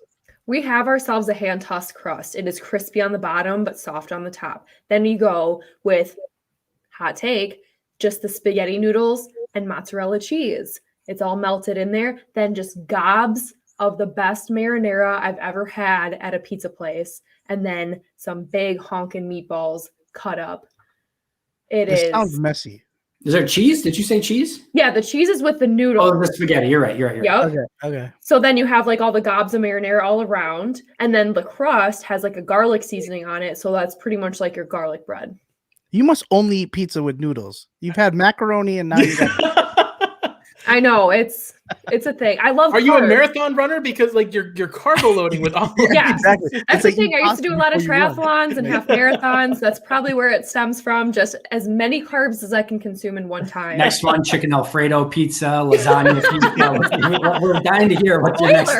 We have ourselves a hand-tossed crust. It is crispy on the bottom, but soft on the top. Then you go with, hot take, just the spaghetti noodles and mozzarella cheese. It's all melted in there. Then just gobs of the best marinara I've ever had at a pizza place. And then some big honkin' meatballs cut up. This sounds messy. Is there cheese? Did you say cheese? Yeah, the cheese is with the noodles. Oh, the spaghetti. You're right. Yep. Okay. So then you have like all the gobs of marinara all around. And then the crust has like a garlic seasoning on it. So that's pretty much like your garlic bread. You must only eat pizza with noodles. You've had macaroni and now you got. I know it's a thing. I love. Are you a marathon runner? Because like you're carbo loading with all. Yeah, exactly. That's the thing. I used to do a lot of triathlons and half marathons. That's probably where it stems from. Just as many carbs as I can consume in one time. Next one, chicken Alfredo pizza, lasagna pizza. We're dying to hear what your next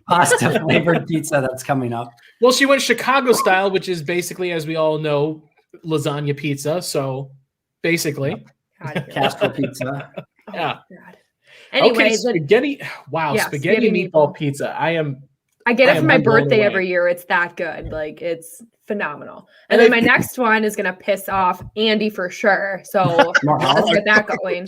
pasta flavored pizza that's coming up. Well, she went Chicago style, which is basically, as we all know, lasagna pizza. So basically, Castro pizza. Yeah. Anyway, okay, spaghetti. Wow, Yeah, spaghetti spaghetti meatball pizza. I get it for my blown birthday away. every year. It's that good. Like, it's phenomenal. And then my next one is gonna piss off Andy for sure. So let's get that going.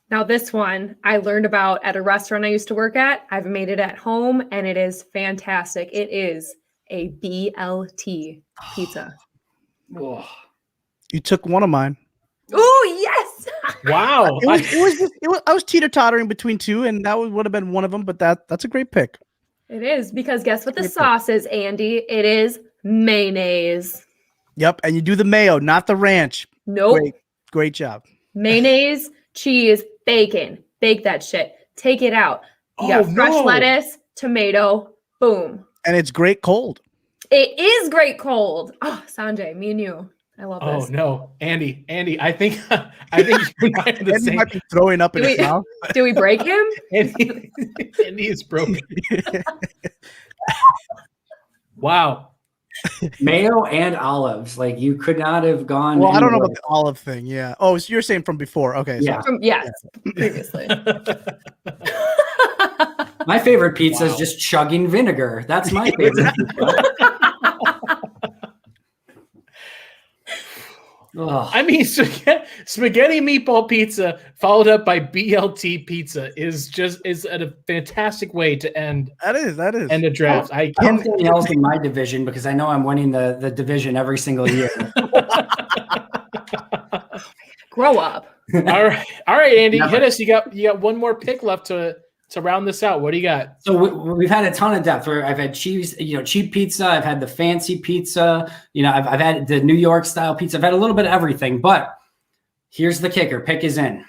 Now, this one I learned about at a restaurant I used to work at. I've made it at home, and it is fantastic. It is a BLT pizza. You took one of mine. Oh, yes. Wow. I was teeter-tottering between two, and that would have been one of them, but that's a great pick. It is, because guess what the sauce is, Andy? It is mayonnaise. Yep, and you do the mayo, not the ranch. Nope. Great job. Mayonnaise, cheese, bacon. Bake that shit. Take it out. You got fresh lettuce, tomato, boom. And it's great cold. It is great cold. Oh, Sanjay, me and you. I love this. Oh no, Andy, I think you and I are the same. Might be throwing up in his mouth. Do we break him? Andy is broken. Wow. Mayo and olives. Like, you could not have gone. Well, I don't know about the olive thing. Yeah. Oh, so you're saying from before. Okay. Yeah. Previously. My favorite pizza is just chugging vinegar. That's my favorite pizza. I mean, spaghetti meatball pizza followed up by BLT pizza is a fantastic way to end. That is end a draft. I don't think Danielle's in my division because I know I'm winning the division every single year. Grow up. All right, Andy, hit us. You got one more pick left to round this out. What do you got? So we've had a ton of depth. Where I've had cheap pizza. I've had the fancy pizza. I've had the New York style pizza. I've had a little bit of everything. But here's the kicker: pick is in.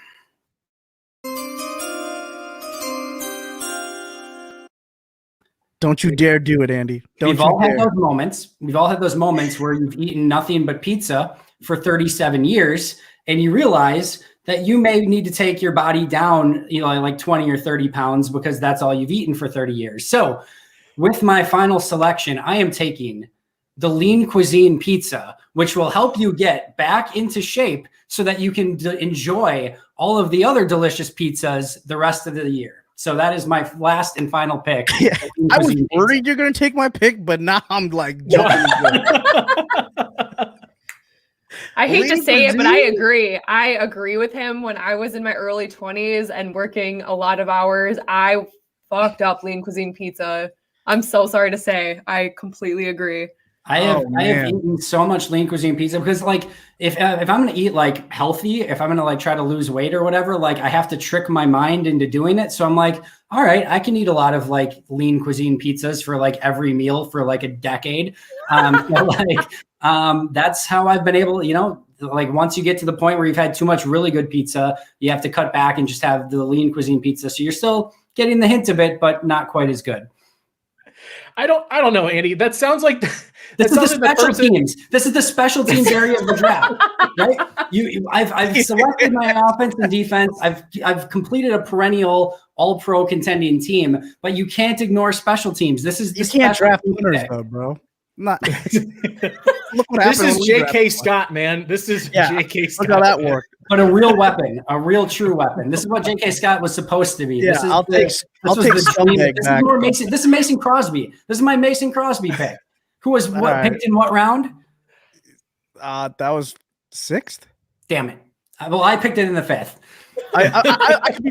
Don't you dare do it, Andy. We've all had those moments. We've all had those moments where you've eaten nothing but pizza for 37 years, and you realize that you may need to take your body down, like 20 or 30 pounds because that's all you've eaten for 30 years. So with my final selection, I am taking the Lean Cuisine pizza, which will help you get back into shape so that you can enjoy all of the other delicious pizzas the rest of the year. So that is my last and final pick. Yeah, I was worried you're going to take my pick, but now I'm like jumping. I hate to say it, but I agree. I agree with him. When I was in my early 20s and working a lot of hours, I fucked up Lean Cuisine pizza. I'm so sorry to say. I completely agree. I have eaten so much Lean Cuisine pizza because, like, if I'm going to eat like healthy, if I'm going to like try to lose weight or whatever, like I have to trick my mind into doing it. So I'm like, all right, I can eat a lot of like Lean Cuisine pizzas for like every meal for like a decade. That's how I've been able, like once you get to the point where you've had too much really good pizza, you have to cut back and just have the Lean Cuisine pizza. So you're still getting the hint of it, but not quite as good. I don't know, Andy. That sounds like this is the special teams. This is the special teams area of the draft, right? I've selected my offense and defense. I've completed a perennial All-Pro contending team, but you can't ignore special teams. This is you can't draft winners, though, bro. Look what this is J.K. Scott, man. This is J.K. Scott. Look how that worked. But a real weapon, a real true weapon. This is what J.K. Scott was supposed to be. Yeah, This is Mason Crosby. This is my Mason Crosby pick. Who was picked in what round? That was 6th. Damn it. Well, I picked it in the 5th. I could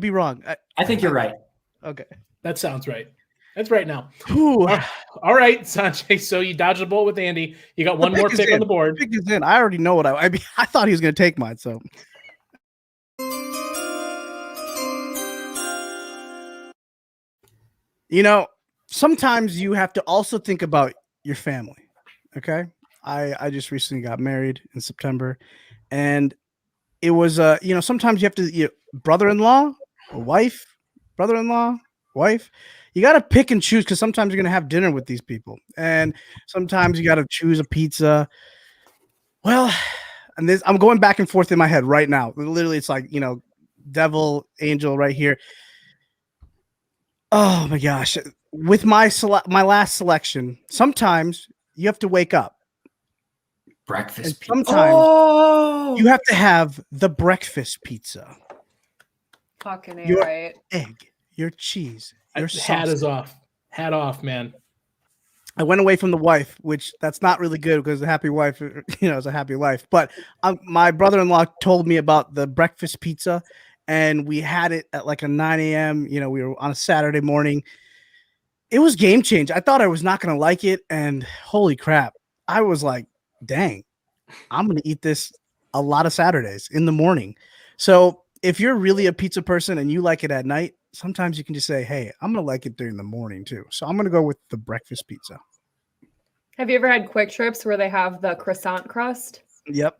be wrong. I think you're right. Okay. That sounds right. That's right now. All right, Sanjay. So you dodged a bullet with Andy. You got one more pick on the board. Pick is in. I already know what I thought he was going to take mine. So, sometimes you have to also think about your family. Okay. I just recently got married in September, and it was sometimes you have to brother-in-law, wife, brother-in-law, wife. You got to pick and choose because sometimes you're going to have dinner with these people. And sometimes you got to choose a pizza. Well, and I'm going back and forth in my head right now. Literally, it's like, devil, angel right here. Oh, my gosh. With my last selection, sometimes you have to wake up. Breakfast pizza. Sometimes you have to have the breakfast pizza. Fucking A, Your right. egg, your cheese, your Hat sauce. is off. Hat off, man. I went away from the wife, which that's not really good because a happy wife, is a happy life. But my brother-in-law told me about the breakfast pizza, and we had it at like a 9 a.m. We were on a Saturday morning. It was game change. I thought I was not going to like it, and holy crap. I was like, dang, I'm going to eat this a lot of Saturdays in the morning. So if you're really a pizza person and you like it at night, sometimes you can just say, hey, I'm going to like it during the morning too. So I'm going to go with the breakfast pizza. Have you ever had Quick Trips where they have the croissant crust? Yep.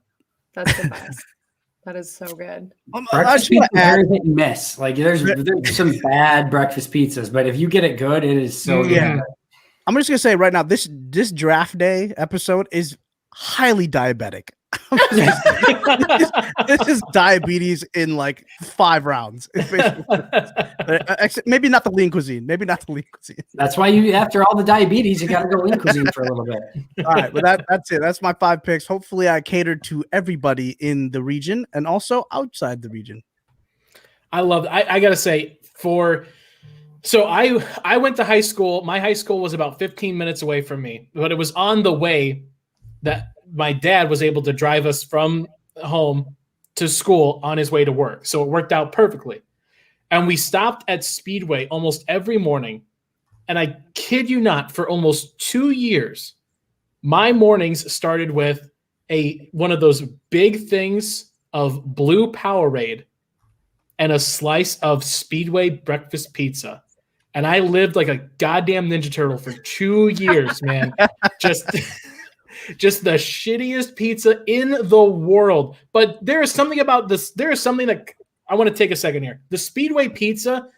That's the best. That is so good. Breakfast pizza is very hit and miss. Like there's some bad breakfast pizzas, but if you get it good, it is so good. I'm just gonna say right now, this draft day episode is highly diabetic. This is diabetes in like 5 rounds. Maybe not the lean cuisine. That's why after all the diabetes, you got to go lean cuisine for a little bit. All right, but that's it. That's my 5 picks. Hopefully, I catered to everybody in the region and also outside the region. I love. I gotta say, so I went to high school. My high school was about 15 minutes away from me, but it was on the way that my dad was able to drive us from home to school on his way to work. So it worked out perfectly. And we stopped at Speedway almost every morning. And I kid you not, for almost 2 years, my mornings started with one of those big things of blue Powerade and a slice of Speedway breakfast pizza. And I lived like a goddamn Ninja Turtle for 2 years, man. Just the shittiest pizza in the world. But there is something about this. There is something that I want to take a second here. The Speedway pizza,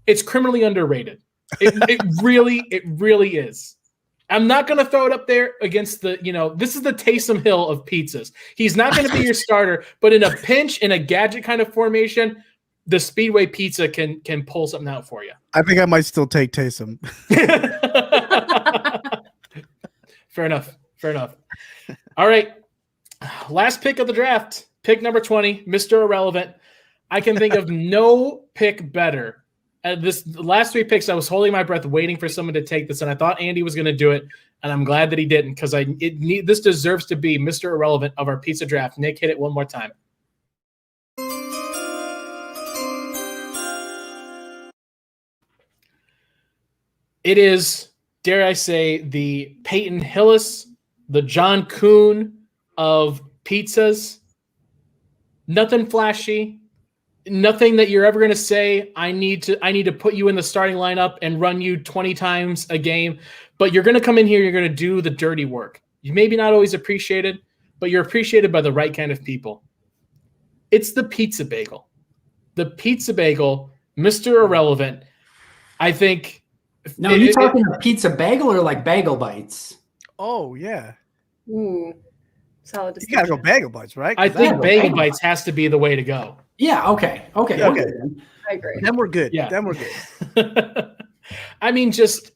it's criminally underrated. It really is. I'm not going to throw it up there against this is the Taysom Hill of pizzas. He's not going to be your starter, but in a pinch, in a gadget kind of formation, the Speedway pizza can pull something out for you. I think I might still take Taysom. Fair enough. All right. Last pick of the draft. Pick number 20, Mr. Irrelevant. I can think of no pick better. The last 3 picks, I was holding my breath waiting for someone to take this, and I thought Andy was going to do it, and I'm glad that he didn't because this deserves to be Mr. Irrelevant of our pizza draft. Nick, hit it one more time. It is, dare I say, the Peyton Hillis, the John Kuhn of pizzas. Nothing flashy, nothing that you're ever going to say, I need to put you in the starting lineup and run you 20 times a game, but you're going to come in here, you're going to do the dirty work. You maybe not always appreciated, but you're appreciated by the right kind of people. It's the pizza bagel. The pizza bagel, Mr. Irrelevant. I think. No, you're talking a pizza bagel or like bagel bites? Oh, yeah. Ooh, solid discussion. You got to go bagel bites, right? I think bagel bites has to be the way to go. Yeah, okay. I agree. Then we're good. Yeah. Then we're good. I mean, just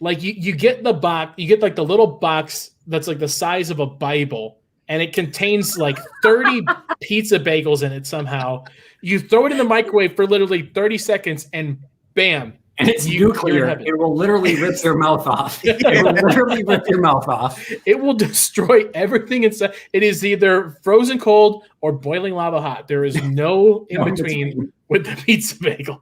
like you get the box, you get like the little box that's like the size of a Bible, and it contains like 30 pizza bagels in it somehow. You throw it in the microwave for literally 30 seconds, and bam. And it's nuclear. It will literally rip your mouth off. It will literally rip your mouth off. It will destroy everything inside. It is either frozen cold or boiling lava hot. There is no in between with the pizza bagel.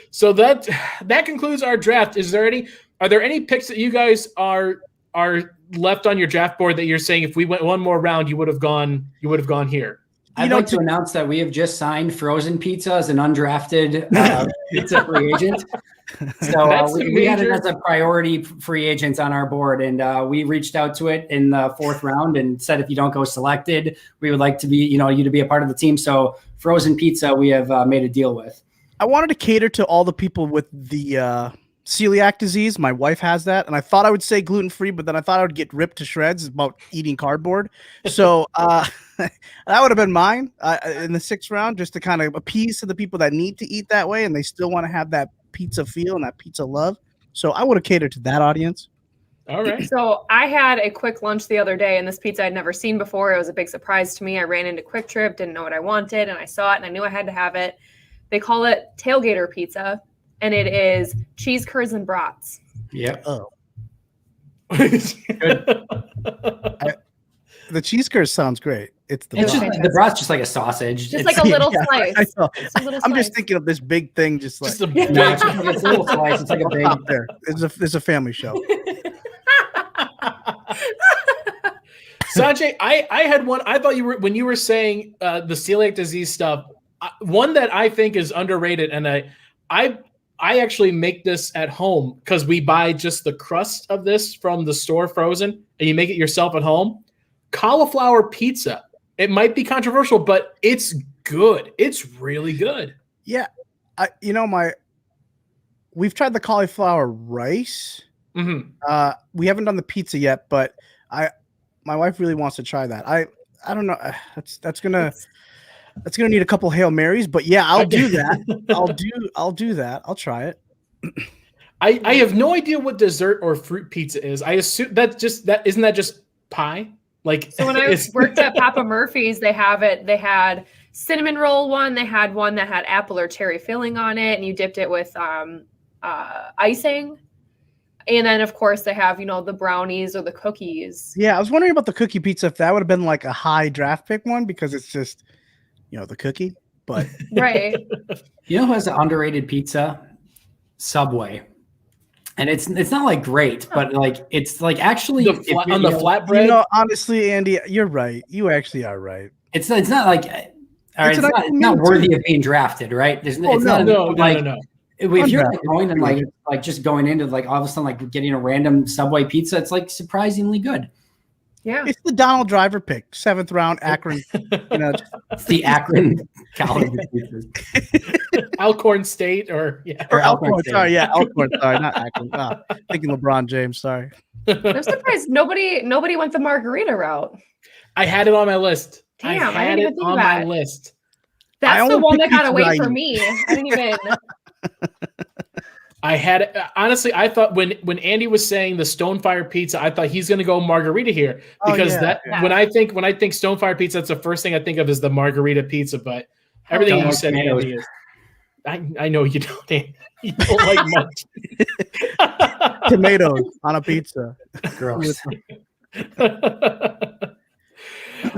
So that concludes our draft. Are there any picks that you guys are left on your draft board that you're saying if we went one more round, you would have gone here? I'd like to announce that we have just signed Frozen Pizza as an undrafted pizza free agent. So we had it as a priority free agent on our board, and we reached out to it in the 4th round and said, if you don't go selected, we would like to be, you to be a part of the team. So Frozen Pizza, we have made a deal with. I wanted to cater to all the people with the celiac disease. My wife has that, and I thought I would say gluten-free, but then I thought I would get ripped to shreds about eating cardboard. So that would have been mine in the 6th round, just to kind of appease to the people that need to eat that way and they still want to have that pizza feel and that pizza love. So I would have catered to that audience. All right. So I had a quick lunch the other day, and this pizza I'd never seen before. It was a big surprise to me. I ran into Quick Trip, didn't know what I wanted, and I saw it, and I knew I had to have it. They call it Tailgater Pizza, and it is cheese curds and brats. Yep. Oh. The cheese curd sounds great. It's just the brat's just like a sausage. Just like a little slice. I'm just thinking of this big thing, just like it's a little slice. It's like a big. There. It's a family show. Sanjay, I had one. I thought when you were saying the celiac disease stuff, one that I think is underrated, and I actually make this at home because we buy just the crust of this from the store frozen, and you make it yourself at home. Cauliflower pizza. It might be controversial, but it's good. It's really good. Yeah, we've tried the cauliflower rice. Mm-hmm. We haven't done the pizza yet, but my wife really wants to try that. I don't know. That's gonna need a couple Hail Marys, but yeah, I'll do that. I'll do that. I'll try it. I have no idea what dessert or fruit pizza is. I assume isn't that just pie? Like, so when I worked at Papa Murphy's, they have it. They had cinnamon roll one. They had one that had apple or cherry filling on it, and you dipped it with icing. And then, of course, they have, the brownies or the cookies. Yeah, I was wondering about the cookie pizza, if that would have been like a high draft pick one, because it's just, the cookie. But right. You know who has an underrated pizza? Subway. And it's not like great, but like it's like actually on the flatbread. Honestly, Andy, you're right. You actually are right. It's not like it's not worthy of being drafted, right? No. If you're like going and like just going into like all of a sudden like getting a random Subway pizza, it's like surprisingly good. Yeah, it's the Donald Driver pick, 7th round Akron. It's the Akron college pizzas. Alcorn State or Alcorn. Sorry, Alcorn. Sorry, not Akron. Thinking LeBron James. Sorry. I'm surprised nobody went the margarita route. I had it on my list. Damn, I didn't even think my list. That's the one that got away from me. I didn't even. I had honestly, I thought when Andy was saying the Stonefire pizza, I thought he's going to go margarita here because when I think Stonefire pizza, that's the first thing I think of is the margarita pizza. But everything you said, Andy, is I know you don't. You don't like much tomatoes on a pizza. Gross.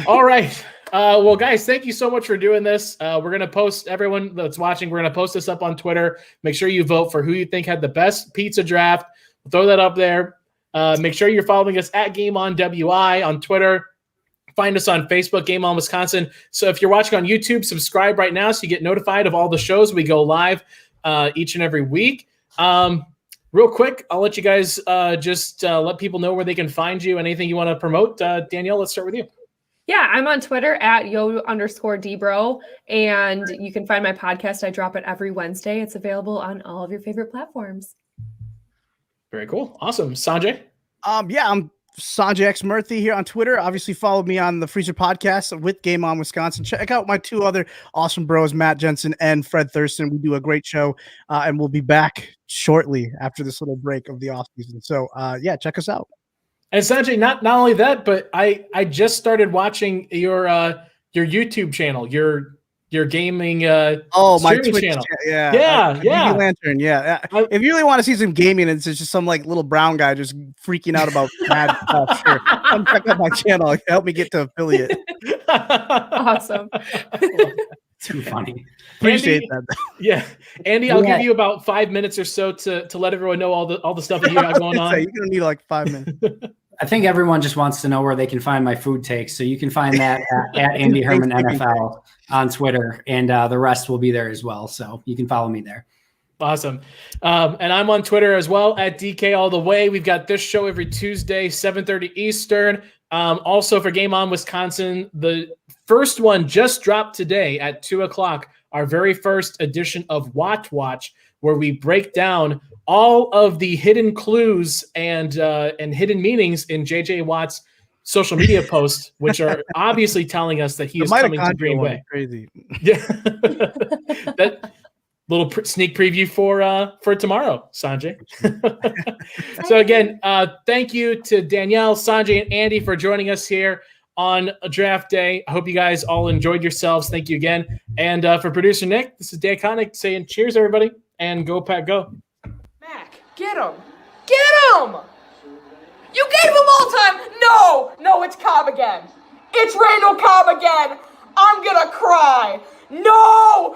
All right. Well, guys, thank you so much for doing this. We're going to post, everyone that's watching, we're going to post this up on Twitter. Make sure you vote for who you think had the best pizza draft. We'll throw that up there. Make sure you're following us at Game On WI on Twitter. Find us on Facebook, Game On Wisconsin. So if you're watching on YouTube, subscribe right now so you get notified of all the shows. We go live each and every week. Real quick, I'll let you guys just let people know where they can find you. Anything you want to promote? Danielle, let's start with you. Yeah, I'm on Twitter at yo_dbro, and you can find my podcast. I drop it every Wednesday. It's available on all of your favorite platforms. Very cool. Awesome. Sanjay? Yeah, I'm Sanjay X Murthy here on Twitter. Obviously, follow me on the Freezer Podcast with Game On Wisconsin. Check out my two other awesome bros, Matt Jensen and Fred Thurston. We do a great show, and we'll be back shortly after this little break of the offseason. So, yeah, check us out. And Sanjay, not only that, but I just started watching your YouTube channel, your gaming my Twitch channel. Yeah. Lantern, yeah. If you really want to see some gaming, and it's just some like little brown guy just freaking out about bad stuff, sure. Come check out my channel. Help me get to affiliate. Awesome. Too funny. Appreciate that. Yeah, Andy, I'll give you about 5 minutes or so to let everyone know all the stuff that you got going on. You're gonna need like 5 minutes. I think everyone just wants to know where they can find my food takes, so you can find that at Andy Herman NFL on Twitter, and the rest will be there as well. So you can follow me there. Awesome. And I'm on Twitter as well at DK All the Way. We've got this show every Tuesday, 7:30 Eastern. Also for Game On Wisconsin, the first one just dropped today at 2:00. Our very first edition of Watch, where we break down all of the hidden clues and hidden meanings in JJ Watt's social media posts, which are obviously telling us that he is coming to Green Bay. Crazy. Yeah. little sneak preview for tomorrow, Sanjay. So again, thank you to Danielle, Sanjay, and Andy for joining us here on a draft day. I hope you guys all enjoyed yourselves. Thank you again. And for producer Nick, this is Dan Connick saying cheers, everybody, and go Pack Go. Mac, get him! Get him! You gave him all time! No, it's Cobb again. It's Randall Cobb again. I'm gonna cry. No!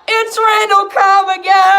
It's Randall Cobb again!